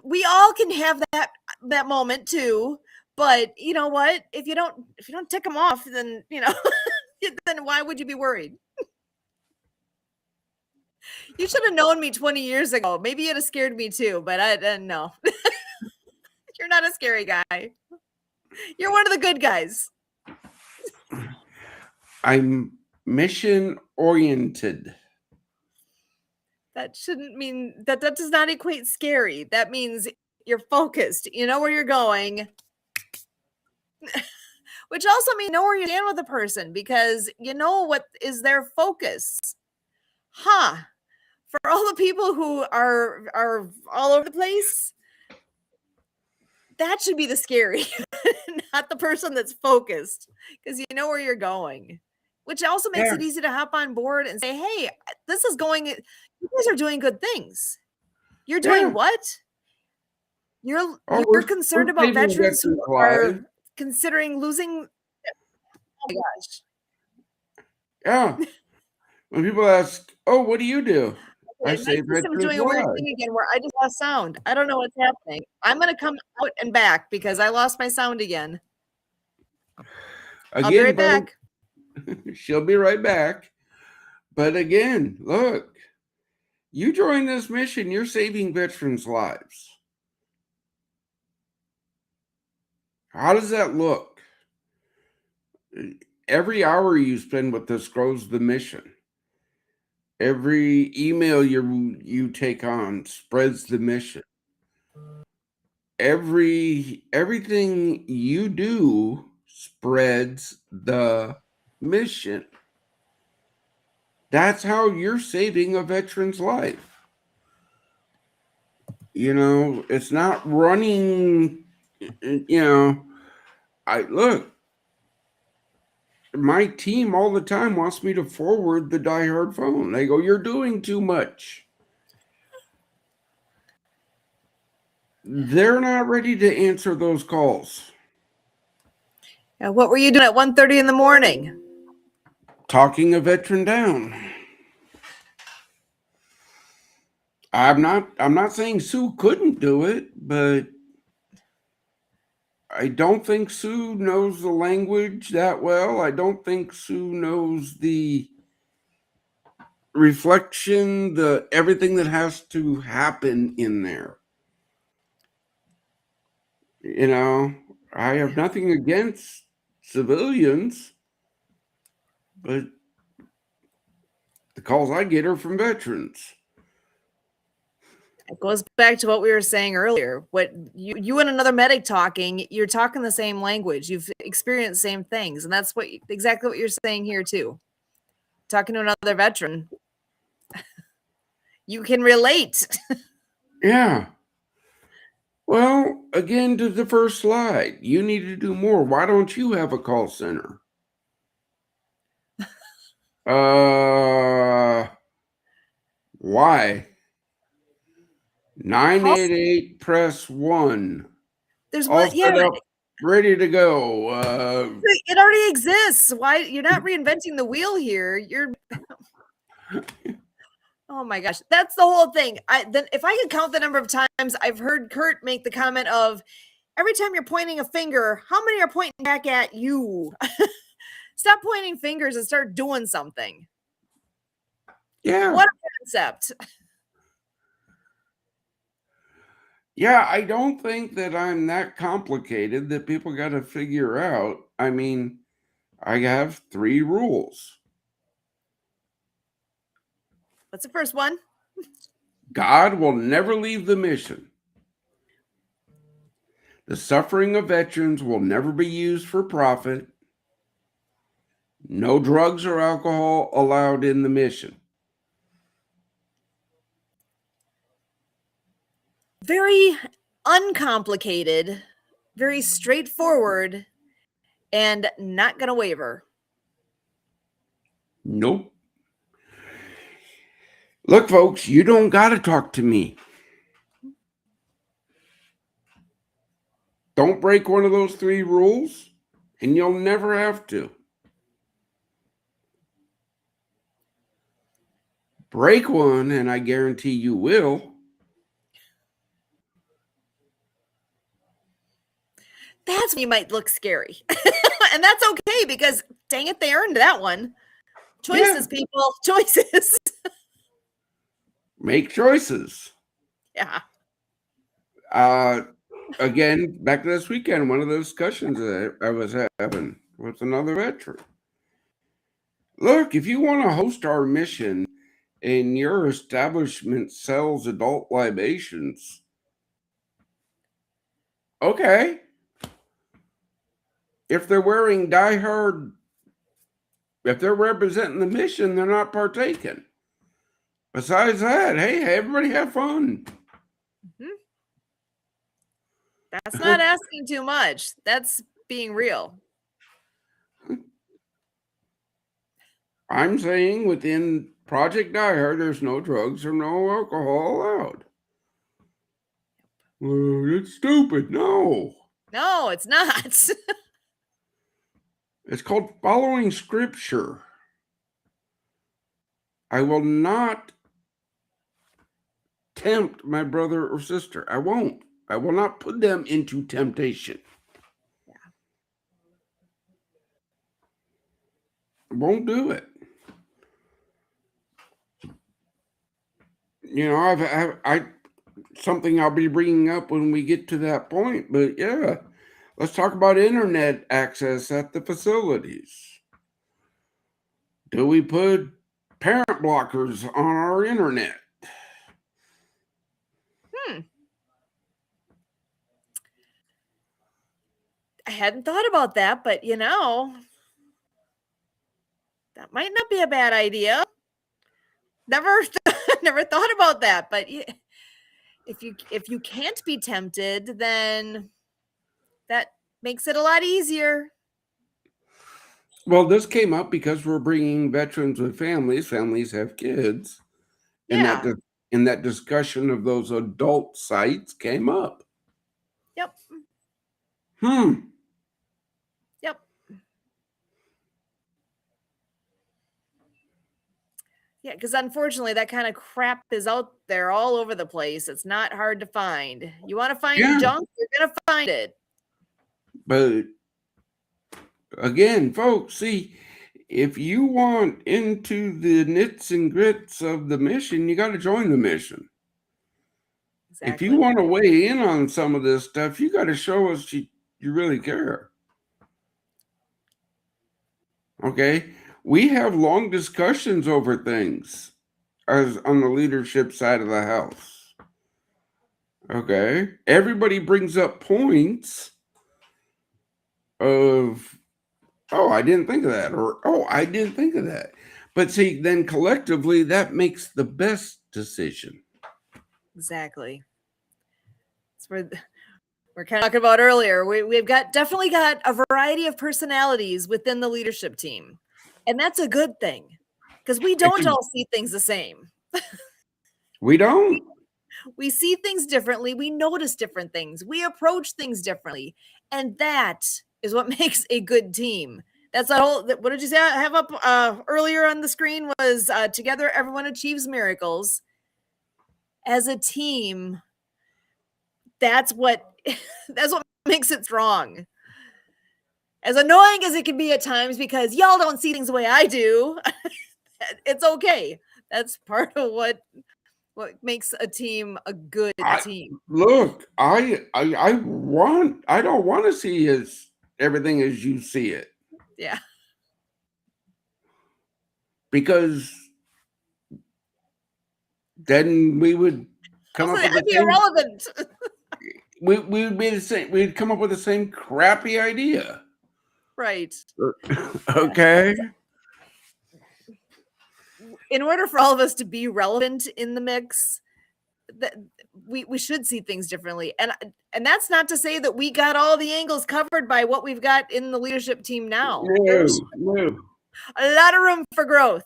[SPEAKER 1] We all can have that moment too. But you know what? If you don't tick them off, then then why would you be worried? You should have known me 20 years ago. Maybe you'd have scared me too, but I no. You're not a scary guy. You're one of the good guys.
[SPEAKER 2] I'm mission oriented.
[SPEAKER 1] That shouldn't mean that does not equate scary. That means you're focused. You know where you're going. Which also means you know where you stand with a person because you know what is their focus. Huh. For all the people who are all over the place, that should be the scary, not the person that's focused, because you know where you're going. Which also makes it easy to hop on board and say, "Hey, this is going. You guys are doing good things. You're doing what? You're concerned about
[SPEAKER 2] saving
[SPEAKER 1] veterans who
[SPEAKER 2] lives.
[SPEAKER 1] are considering losing." Oh my gosh!
[SPEAKER 2] Yeah. When people ask, "Oh, what do you do?" I
[SPEAKER 1] Okay, my
[SPEAKER 2] save
[SPEAKER 1] system's
[SPEAKER 2] veterans'
[SPEAKER 1] doing a weird
[SPEAKER 2] lives.
[SPEAKER 1] thing again where I just lost sound. I don't know what's happening. I'm gonna come out and back because I lost my sound again. I'll be right back.
[SPEAKER 2] She'll be right back. But again, look, you join this mission, you're saving veterans' lives. How does that look? Every hour you spend with this grows the mission. Every email you take on spreads the mission. Everything you do spreads the mission. That's how you're saving a veteran's life. It's not running, I look, my team all the time wants me to forward the diehard phone. They go, "You're doing too much." They're not ready to answer those calls.
[SPEAKER 1] What were you doing at 1:30 in the morning?
[SPEAKER 2] Talking a veteran down. I'm not saying Sue couldn't do it, but I don't think Sue knows the language that well. I don't think Sue knows the reflection, the everything that has to happen in there. I have nothing against civilians, but the calls I get are from veterans.
[SPEAKER 1] It goes back to what we were saying earlier. What you and another medic talking, you're talking the same language. You've experienced the same things, and that's exactly what you're saying here too. Talking to another veteran, you can relate.
[SPEAKER 2] Yeah. Well, again, to the first slide, you need to do more. Why don't you have a call center? Why? 988 press 1.
[SPEAKER 1] There's
[SPEAKER 2] All
[SPEAKER 1] one, yeah.
[SPEAKER 2] set up, ready to go.
[SPEAKER 1] It already exists. Why you're not reinventing the wheel here? You're Oh my gosh, that's the whole thing. If I could count the number of times I've heard Kurt make the comment of every time you're pointing a finger, how many are pointing back at you? Stop pointing fingers and start doing something.
[SPEAKER 2] Yeah.
[SPEAKER 1] What a concept.
[SPEAKER 2] Yeah, I don't think that I'm that complicated that people got to figure out. I mean, I have 3 rules.
[SPEAKER 1] What's the first one?
[SPEAKER 2] God will never leave the mission. The suffering of veterans will never be used for profit. No drugs or alcohol allowed in the mission.
[SPEAKER 1] Very uncomplicated, very straightforward, and not going to waver.
[SPEAKER 2] Nope. Look, folks, you don't got to talk to me. Don't break one of those 3 rules, and you'll never have to. Break one, and I guarantee you will.
[SPEAKER 1] that's when you might look scary. And that's okay because dang it, they earned that one. Choices,
[SPEAKER 2] Yeah.
[SPEAKER 1] people, choices.
[SPEAKER 2] Make choices.
[SPEAKER 1] Yeah.
[SPEAKER 2] Again, back to this weekend, one of the discussions that I was having with another veteran. Look, if you want to host our mission and your establishment sells adult libations, okay. If they're wearing diehard, if they're representing the mission, they're not partaking. Besides that, hey, everybody have fun.
[SPEAKER 1] Mm-hmm. That's not asking too much. That's being real.
[SPEAKER 2] I'm saying within Project Diehard, there's no drugs or no alcohol allowed. It's stupid. No.
[SPEAKER 1] No, it's not.
[SPEAKER 2] It's called following scripture. I will not tempt my brother or sister. I won't. I will not put them into temptation.
[SPEAKER 1] Yeah.
[SPEAKER 2] I won't do it. You know, I something I'll be bringing up when we get to that point. But yeah, let's talk about internet access at the facilities. Do we put parent blockers on our internet?
[SPEAKER 1] I hadn't thought about that, but that might not be a bad idea. Never thought about that, but if you can't be tempted, then that makes it a lot easier.
[SPEAKER 2] Well, this came up because we're bringing veterans with families. Families have kids, and
[SPEAKER 1] Yeah.
[SPEAKER 2] that discussion of those adult sites came up.
[SPEAKER 1] Yep.
[SPEAKER 2] Hmm.
[SPEAKER 1] Yep. Yeah, because unfortunately, that kind of crap is out there all over the place. It's not hard to find. You want to find junk, you're going to find it.
[SPEAKER 2] But again, folks, see, if you want into the nits and grits of the mission, you got to join the mission.
[SPEAKER 1] Exactly.
[SPEAKER 2] If you want to weigh in on some of this stuff, you got to show us you really care. Okay? We have long discussions over things as on the leadership side of the house. Okay? Everybody brings up points of, oh, I didn't think of that, or oh, I didn't think of that. But see, then collectively, that makes the best decision.
[SPEAKER 1] Exactly. That's where we're kind of talking about earlier. We've definitely got a variety of personalities within the leadership team. And that's a good thing because we don't all see things the same.
[SPEAKER 2] We don't.
[SPEAKER 1] We see things differently. We notice different things. We approach things differently. And that is what makes a good team. That's that whole, what did you say I have up earlier on the screen was together everyone achieves miracles. As a team, that's what makes it strong. As annoying as it can be at times because y'all don't see things the way I do, it's okay. That's part of what makes a team a good team.
[SPEAKER 2] Look, I don't want to see everything as you see it.
[SPEAKER 1] Yeah.
[SPEAKER 2] Because then we would come up with the same,
[SPEAKER 1] irrelevant.
[SPEAKER 2] we would be the same. We'd come up with the same crappy idea.
[SPEAKER 1] Right.
[SPEAKER 2] Okay.
[SPEAKER 1] In order for all of us to be relevant in the mix, that we should see things differently. And that's not to say that we got all the angles covered by what we've got in the leadership team now. There's a lot of room for growth.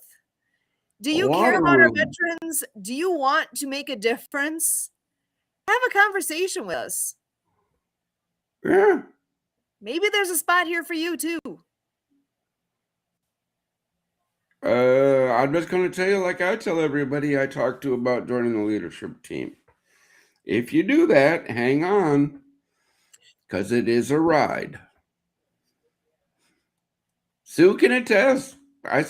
[SPEAKER 1] Do you care about our veterans? Do you want to make a difference? Have a conversation with us.
[SPEAKER 2] Yeah.
[SPEAKER 1] Maybe there's a spot here for you too.
[SPEAKER 2] I'm just going to tell you, like I tell everybody I talk to about joining the leadership team. If you do that, hang on, because it is a ride. Sue can attest. I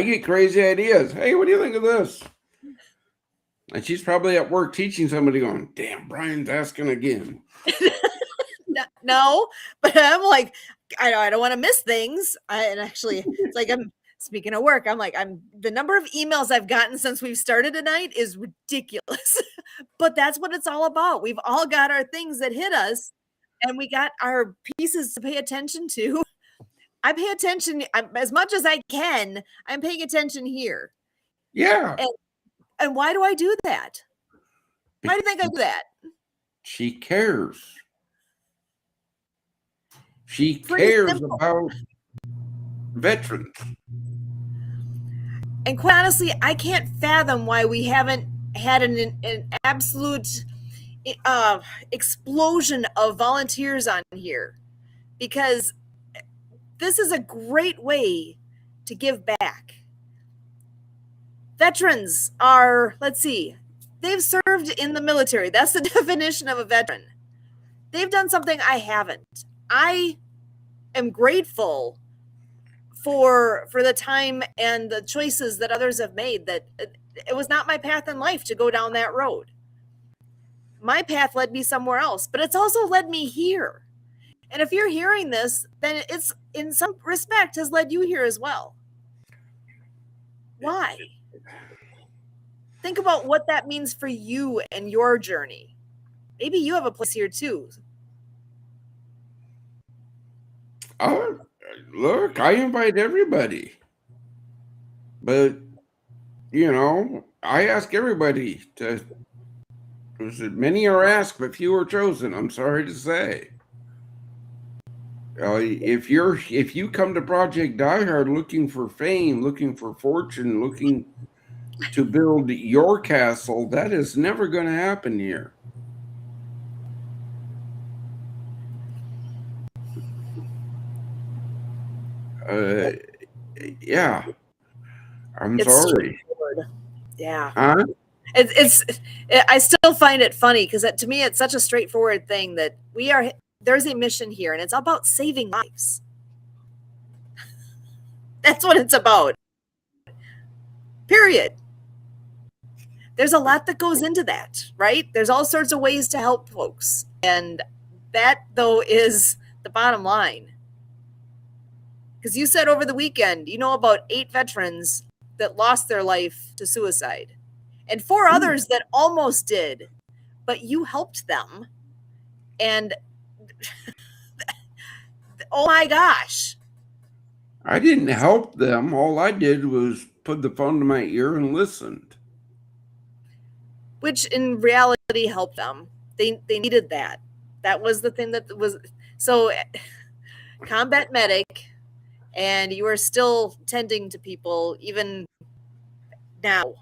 [SPEAKER 2] get crazy ideas. Hey, what do you think of this? And she's probably at work teaching somebody going, damn, Brian's asking again.
[SPEAKER 1] No, but I'm like, I don't want to miss things. And actually, it's like I'm speaking of work. I'm the number of emails I've gotten since we've started tonight is ridiculous. But that's what it's all about. We've all got our things that hit us, and we got our pieces to pay attention to. I pay attention as much as I can. I'm paying attention here.
[SPEAKER 2] Yeah.
[SPEAKER 1] And why do I do that? Why do you think I do that?
[SPEAKER 2] She cares. She
[SPEAKER 1] Pretty
[SPEAKER 2] cares
[SPEAKER 1] simple.
[SPEAKER 2] about veterans.
[SPEAKER 1] And quite honestly, I can't fathom why we haven't had an absolute explosion of volunteers on here, because this is a great way to give back. Veterans are, let's see, they've served in the military. That's the definition of a veteran. They've done something I haven't. I am grateful for the time and the choices that others have made, that it was not my path in life to go down that road. My path led me somewhere else, but it's also led me here. And if you're hearing this, then it's in some respect has led you here as well. Why? Think about what that means for you and your journey. Maybe you have a place here too.
[SPEAKER 2] Oh, look, I invite everybody. But, I ask everybody to. Many are asked, but few are chosen. I'm sorry to say. If you come to Project Die Hard looking for fame, looking for fortune, looking to build your castle, that is never going to happen here. Yeah, I'm sorry.
[SPEAKER 1] Yeah.
[SPEAKER 2] Huh?
[SPEAKER 1] I still find it funny because to me it's such a straightforward thing that there's a mission here, and it's about saving lives. That's what it's about. Period. There's a lot that goes into that, right? There's all sorts of ways to help folks. And that, though, is the bottom line. Because you said over the weekend, you know about 8 veterans that lost their life to suicide, and 4 others that almost did, but you helped them. And oh my gosh.
[SPEAKER 2] I didn't help them. All I did was put the phone to my ear and listened.
[SPEAKER 1] Which in reality helped them. They needed that. That was the thing that was so combat medic, and you are still tending to people even now,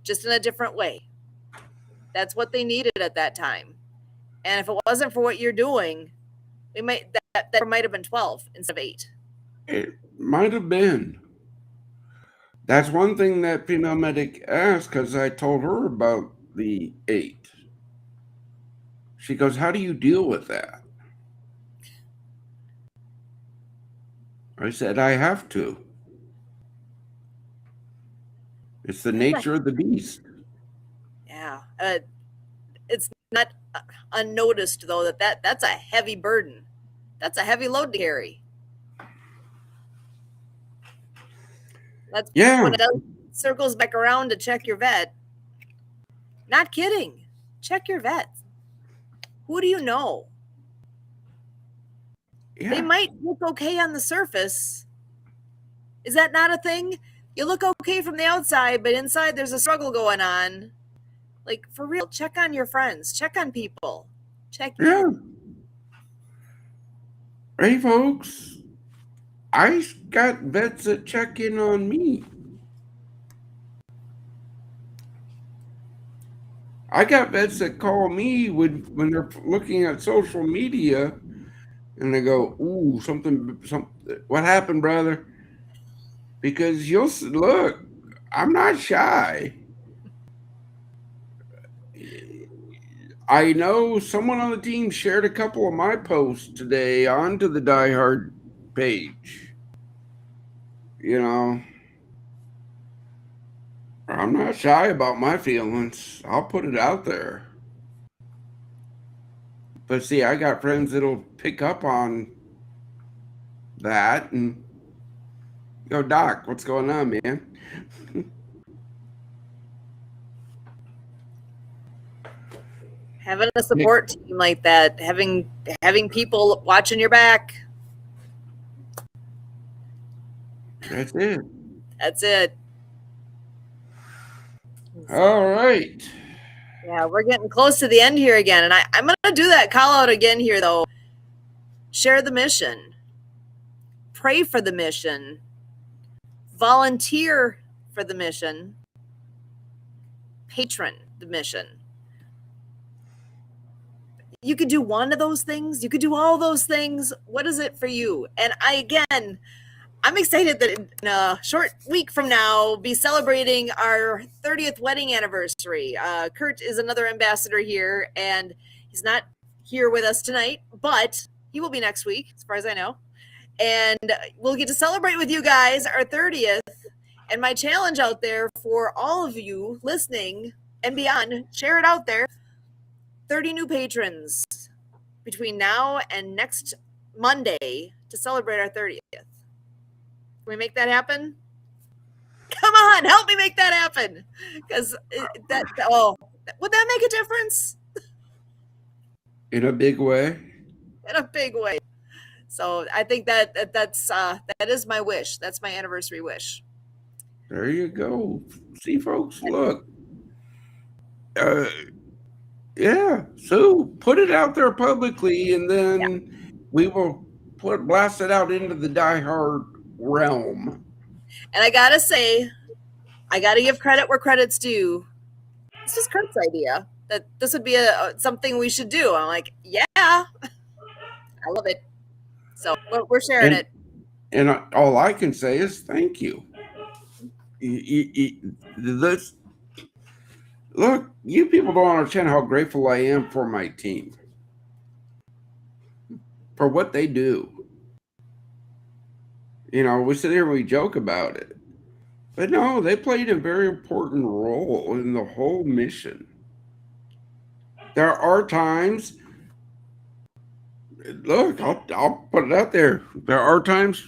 [SPEAKER 1] just in a different way. That's what they needed at that time. And if it wasn't for what you're doing, we might that might have been 12 instead of 8.
[SPEAKER 2] It might have been. That's one thing that female medic asked, because I told her about the 8. She goes, how do you deal with that? I said, I have to. It's the nature of the beast.
[SPEAKER 1] Yeah. It's not unnoticed, though, that's a heavy burden. That's a heavy load to carry. That's when it circles back around to check your vet. Not kidding. Check your vet. Who do you know? Yeah. They might look okay on the surface. Is that not a thing? You look okay from the outside, but inside there's a struggle going on. Like, for real, check on your friends. Check on people. Check in.
[SPEAKER 2] Hey, folks. I got vets that check in on me. I got vets that call me when they're looking at social media, and they go, "Ooh, something. What happened, brother?" Because look, I'm not shy. I know someone on the team shared a couple of my posts today onto the Die Hard page. You know, I'm not shy about my feelings. I'll put it out there. But see, I got friends that'll pick up on that and go, Doc, what's going on, man?
[SPEAKER 1] Having a support team like that, having people watching your back.
[SPEAKER 2] That's it.
[SPEAKER 1] That's it.
[SPEAKER 2] All right.
[SPEAKER 1] Yeah, we're getting close to the end here again. And I'm going to do that call out again here, though. Share the mission, pray for the mission, volunteer for the mission, patron the mission. You could do one of those things. You could do all those things. What is it for you? And I'm excited that in a short week from now, we'll be celebrating our 30th wedding anniversary. Kurt is another ambassador here, and he's not here with us tonight, but he will be next week, as far as I know. And we'll get to celebrate with you guys our 30th. And my challenge out there for all of you listening and beyond, share it out there. 30 new patrons between now and next Monday to celebrate our 30th. Can we make that happen? Come on, help me make that happen. Because would that make a difference?
[SPEAKER 2] In a big way.
[SPEAKER 1] In a big way. So I think that is my wish. That's my anniversary wish.
[SPEAKER 2] There you go. See, folks, look. Yeah, so put it out there publicly, and then we will blast it out into the Die Hard realm.
[SPEAKER 1] And I gotta say, I gotta give credit where credit's due. This is Kurt's idea that this would be something we should do. I'm like, yeah, I love it. So we're sharing it.
[SPEAKER 2] And all I can say is thank you. Look, you people don't understand how grateful I am for my team, for what they do. You know, we sit here and we joke about it. But no, they played a very important role in the whole mission. There are times, look, I'll put it out there. There are times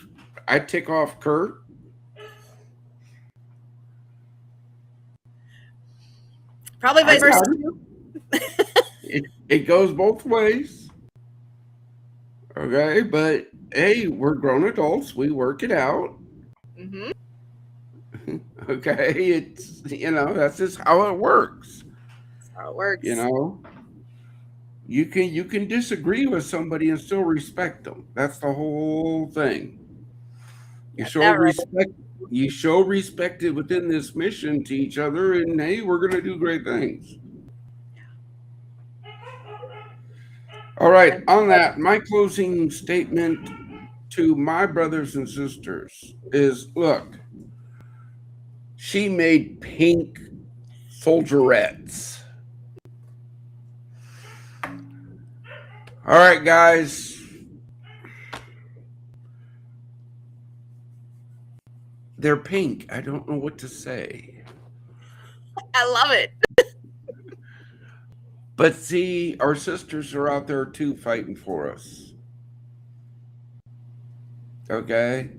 [SPEAKER 2] I tick off Kurt.
[SPEAKER 1] Probably vice versa.
[SPEAKER 2] It goes both ways. Okay, but hey, we're grown adults. We work it out.
[SPEAKER 1] Mm-hmm.
[SPEAKER 2] Okay, it's, that's just how it works.
[SPEAKER 1] That's how it works.
[SPEAKER 2] You can disagree with somebody and still respect them. That's the whole thing. You show respect. You show respect within this mission to each other, and hey, we're going to do great things. All right, on that, my closing statement to my brothers and sisters is, look, she made pink soldierettes. All right, guys. They're pink. I don't know what to say.
[SPEAKER 1] I love it.
[SPEAKER 2] But see, our sisters are out there too fighting for us. Okay?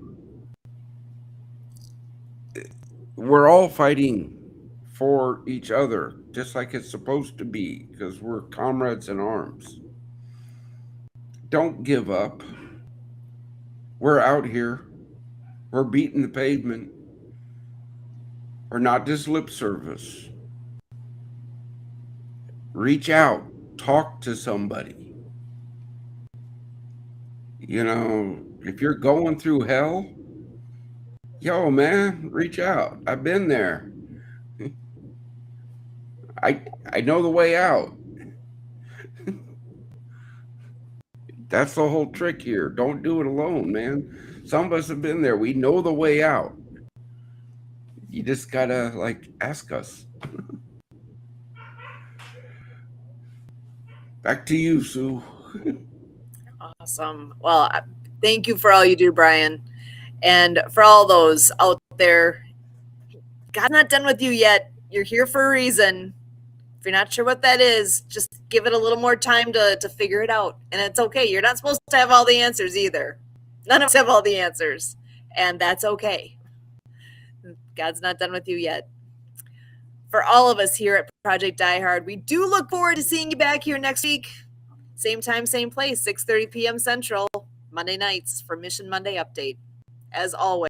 [SPEAKER 2] We're all fighting for each other, just like it's supposed to be, because we're comrades in arms. Don't give up. We're out here. We're beating the pavement. We're not just lip service. Reach out. Talk to somebody. If you're going through hell, yo, man, reach out. I've been there. I know the way out. That's the whole trick here. Don't do it alone, man. Some of us have been there. We know the way out. You just gotta ask us. Back to you, Sue.
[SPEAKER 1] Awesome. Well, thank you for all you do, Brian. And for all those out there, God's not done with you yet. You're here for a reason. If you're not sure what that is, just give it a little more time to figure it out. And it's okay. You're not supposed to have all the answers either. None of us have all the answers. And that's okay. God's not done with you yet. For all of us here at Project Die Hard, we do look forward to seeing you back here next week. Same time, same place, 6:30 p.m. Central, Monday nights for Mission Monday Update. As always,